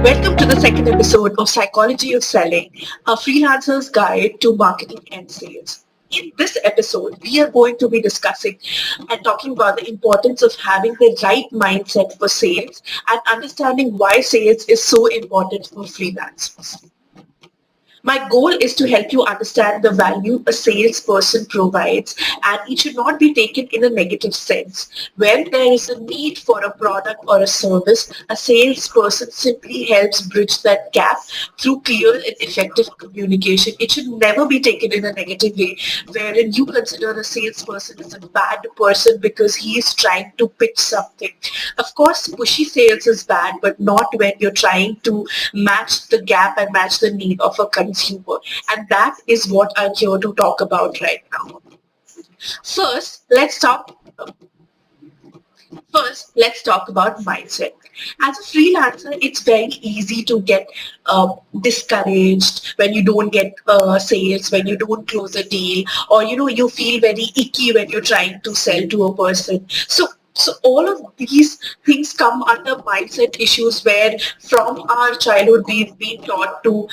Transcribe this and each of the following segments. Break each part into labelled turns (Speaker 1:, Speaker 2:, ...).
Speaker 1: Welcome to the second episode of Psychology of Selling, a freelancer's guide to marketing and sales. In this episode, we are going to be discussing and talking about the importance of having the right mindset for sales and understanding why sales is so important for freelancers. My goal is to help you understand the value a salesperson provides, and it should not be taken in a negative sense. When there is a need for a product or a service, a salesperson simply helps bridge that gap through clear and effective communication. It should never be taken in a negative way, wherein you consider a salesperson as a bad person because he is trying to pitch something. Of course, pushy sales is bad, but not when you're trying to match the gap and match the need of a consumer. And that is what I'm here to talk about right now. First, let's talk about mindset. As a freelancer, it's very easy to get discouraged when you don't get sales, when you don't close a deal, or you feel very icky when you're trying to sell to a person. So all of these things come under mindset issues where from our childhood we've been taught to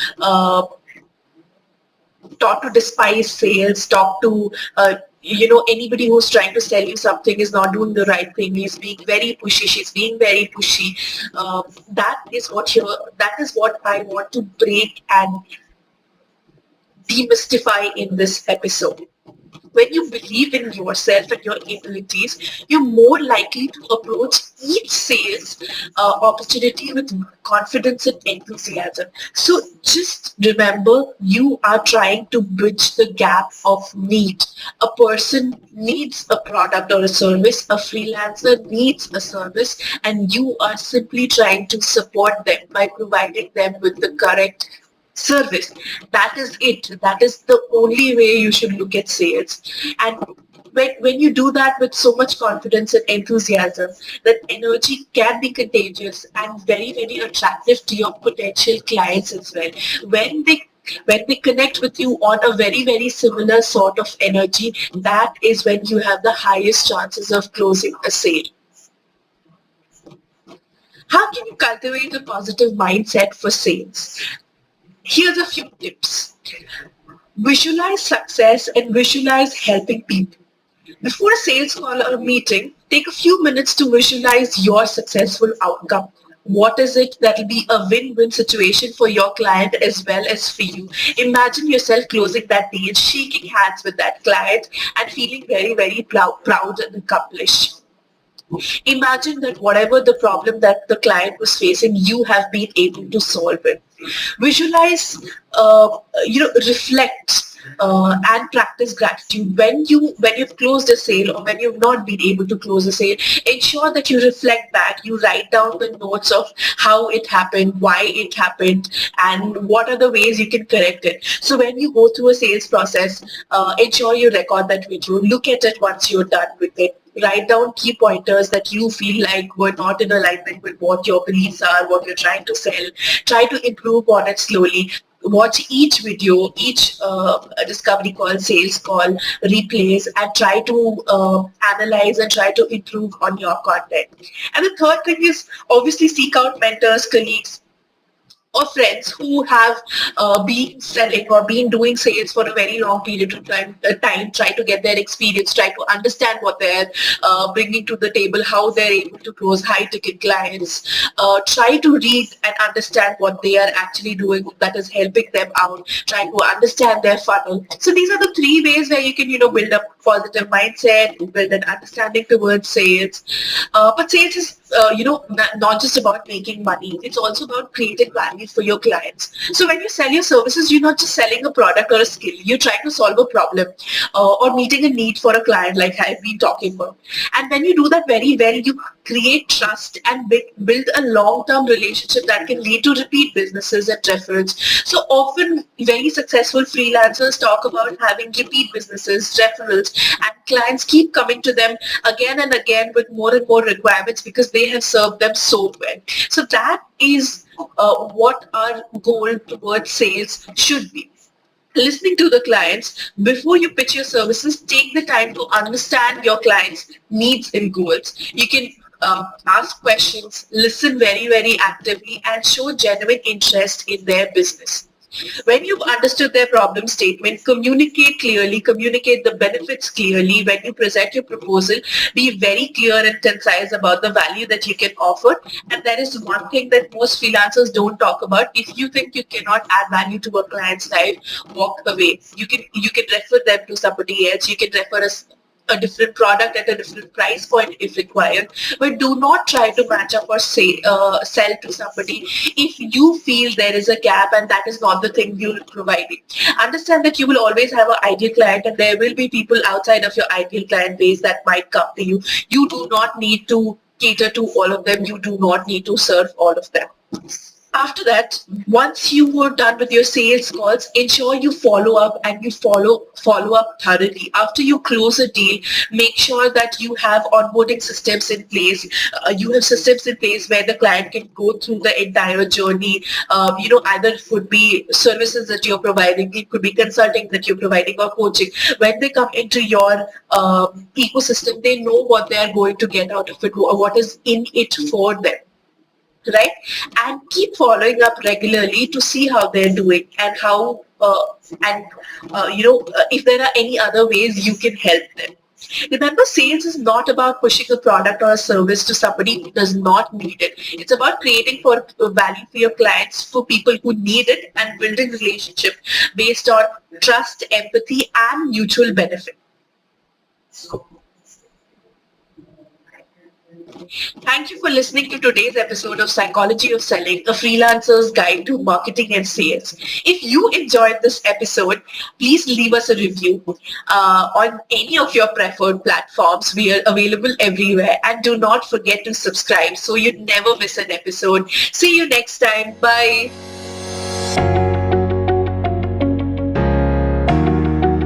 Speaker 1: despise sales, taught to anybody who's trying to sell you something is not doing the right thing. He's being very pushy. She's being very pushy. That is what I want to break and demystify in this episode. When you believe in yourself and your abilities, you're more likely to approach each sales opportunity with confidence and enthusiasm. So just remember, you are trying to bridge the gap of need. A person needs a product or a service, a freelancer needs a service, and you are simply trying to support them by providing them with the correct service. That is it. That is the only way you should look at sales. And when you do that with so much confidence and enthusiasm, that energy can be contagious and very, very attractive to your potential clients as well. When they connect with you on a very, very similar sort of energy, that is when you have the highest chances of closing a sale. How can you cultivate a positive mindset for sales? Here's a few tips. Visualize success and visualize helping people. Before a sales call or a meeting, take a few minutes to visualize your successful outcome. What is it that will be a win-win situation for your client as well as for you? Imagine yourself closing that deal, shaking hands with that client and feeling very, very proud and accomplished. Imagine that whatever the problem that the client was facing, you have been able to solve it. Visualize, reflect, and practice gratitude. When you've closed a sale or when you've not been able to close a sale, ensure that you reflect back. You write down the notes of how it happened, why it happened, and what are the ways you can correct it. So when you go through a sales process, ensure you record that video. Look at it once you're done with it. Write down key pointers that you feel like were not in alignment with what your beliefs are, what you're trying to sell. Try to improve on it slowly. Watch each video, each discovery call, sales call, replays, and try to analyze and try to improve on your content. And the third thing is obviously seek out mentors, colleagues, or friends who have been selling or been doing sales for a very long period of time, try to get their experience, try to understand what they're bringing to the table, how they're able to close high-ticket clients. Try to read and understand what they are actually doing that is helping them out. Try to understand their funnel. So these are the three ways where you can, build a positive mindset, build an understanding towards sales. But sales is, not just about making money. It's also about creating value for your clients. So when you sell your services, you're not just selling a product or a skill. You're trying to solve a problem or meeting a need for a client like I've been talking about. And when you do that very well, you create trust and build a long-term relationship that can lead to repeat businesses and referrals. So often very successful freelancers talk about having repeat businesses, referrals, and clients keep coming to them again and again with more and more requirements because they have served them so well. So that is what our goal towards sales should be. Listening to the clients before you pitch your services, take the time to understand your clients' needs and goals. You can ask questions, listen very, very actively, and show genuine interest in their business. When you've understood their problem statement, communicate clearly, communicate the benefits clearly. When you present your proposal, be very clear and concise about the value that you can offer. And that is one thing that most freelancers don't talk about. If you think you cannot add value to a client's life, walk away. You can refer them to somebody else. You can refer a different product at a different price point if required, but do not try to match up or say sell to somebody if you feel there is a gap and that is not the thing you're providing. Understand that you will always have an ideal client and there will be people outside of your ideal client base that might come to you. You do not need to cater to all of them. You do not need to serve all of them. After that, once you were done with your sales calls, ensure you follow up and you follow up thoroughly. After you close a deal, make sure that you have onboarding systems in place. You have systems in place where the client can go through the entire journey. Either it could be services that you're providing, it could be consulting that you're providing, or coaching. When they come into your ecosystem, they know what they are going to get out of it, or what is in it for them, right? And keep following up regularly to see how they're doing and how if there are any other ways you can help them. Remember, sales is not about pushing a product or a service to somebody who does not need it. It's about creating for value for your clients, for people who need it, and building relationship based on trust, empathy, and mutual benefit. Thank you for listening to today's episode of Psychology of Selling, a freelancer's guide to marketing and sales. If you enjoyed this episode, please leave us a review on any of your preferred platforms. We are available everywhere. And do not forget to subscribe so you never miss an episode. See you next time. Bye.